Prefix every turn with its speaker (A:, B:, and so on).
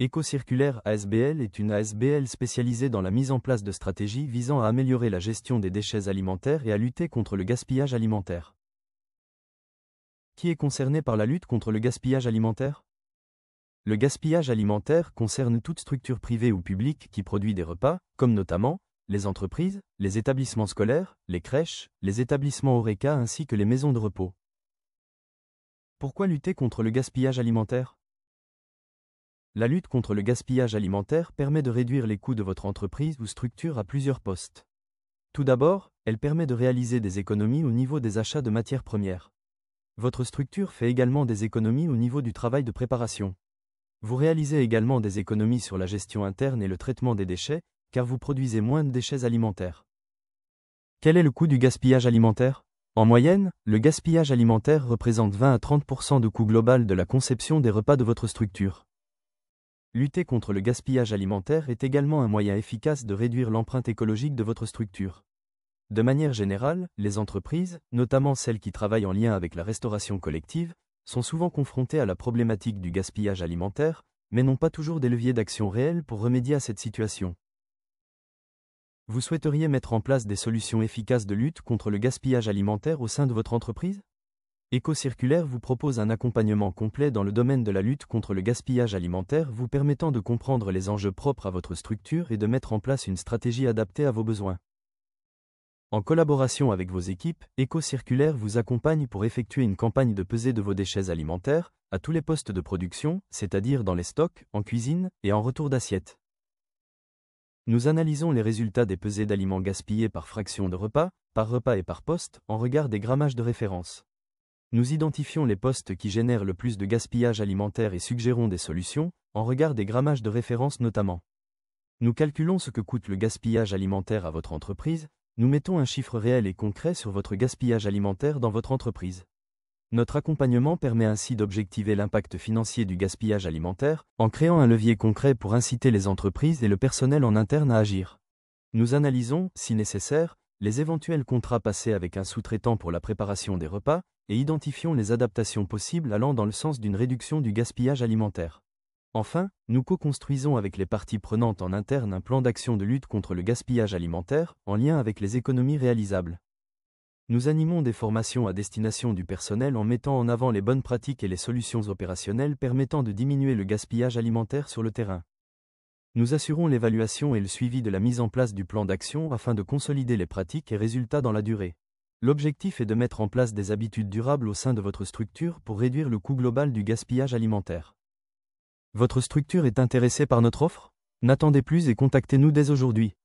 A: Éco-Circulaire ASBL est une ASBL spécialisée dans la mise en place de stratégies visant à améliorer la gestion des déchets alimentaires et à lutter contre le gaspillage alimentaire. Qui est concerné par la lutte contre le gaspillage alimentaire? Le gaspillage alimentaire concerne toute structure privée ou publique qui produit des repas, comme notamment les entreprises, les établissements scolaires, les crèches, les établissements Horeca ainsi que les maisons de repos. Pourquoi lutter contre le gaspillage alimentaire? La lutte contre le gaspillage alimentaire permet de réduire les coûts de votre entreprise ou structure à plusieurs postes. Tout d'abord, elle permet de réaliser des économies au niveau des achats de matières premières. Votre structure fait également des économies au niveau du travail de préparation. Vous réalisez également des économies sur la gestion interne et le traitement des déchets, car vous produisez moins de déchets alimentaires. Quel est le coût du gaspillage alimentaire? En moyenne, le gaspillage alimentaire représente 20 à 30% de coût global de la conception des repas de votre structure. Lutter contre le gaspillage alimentaire est également un moyen efficace de réduire l'empreinte écologique de votre structure. De manière générale, les entreprises, notamment celles qui travaillent en lien avec la restauration collective, sont souvent confrontées à la problématique du gaspillage alimentaire, mais n'ont pas toujours des leviers d'action réels pour remédier à cette situation. Vous souhaiteriez mettre en place des solutions efficaces de lutte contre le gaspillage alimentaire au sein de votre entreprise? Éco-Circulaire vous propose un accompagnement complet dans le domaine de la lutte contre le gaspillage alimentaire vous permettant de comprendre les enjeux propres à votre structure et de mettre en place une stratégie adaptée à vos besoins. En collaboration avec vos équipes, Éco-Circulaire vous accompagne pour effectuer une campagne de pesée de vos déchets alimentaires, à tous les postes de production, c'est-à-dire dans les stocks, en cuisine et en retour d'assiette. Nous analysons les résultats des pesées d'aliments gaspillés par fraction de repas, par repas et par poste, en regard des grammages de référence. Nous identifions les postes qui génèrent le plus de gaspillage alimentaire et suggérons des solutions, en regard des grammages de référence notamment. Nous calculons ce que coûte le gaspillage alimentaire à votre entreprise, nous mettons un chiffre réel et concret sur votre gaspillage alimentaire dans votre entreprise. Notre accompagnement permet ainsi d'objectiver l'impact financier du gaspillage alimentaire, en créant un levier concret pour inciter les entreprises et le personnel en interne à agir. Nous analysons, si nécessaire, les éventuels contrats passés avec un sous-traitant pour la préparation des repas, et identifions les adaptations possibles allant dans le sens d'une réduction du gaspillage alimentaire. Enfin, nous co-construisons avec les parties prenantes en interne un plan d'action de lutte contre le gaspillage alimentaire, en lien avec les économies réalisables. Nous animons des formations à destination du personnel en mettant en avant les bonnes pratiques et les solutions opérationnelles permettant de diminuer le gaspillage alimentaire sur le terrain. Nous assurons l'évaluation et le suivi de la mise en place du plan d'action afin de consolider les pratiques et résultats dans la durée. L'objectif est de mettre en place des habitudes durables au sein de votre structure pour réduire le coût global du gaspillage alimentaire. Votre structure est intéressée par notre offre? N'attendez plus et contactez-nous dès aujourd'hui.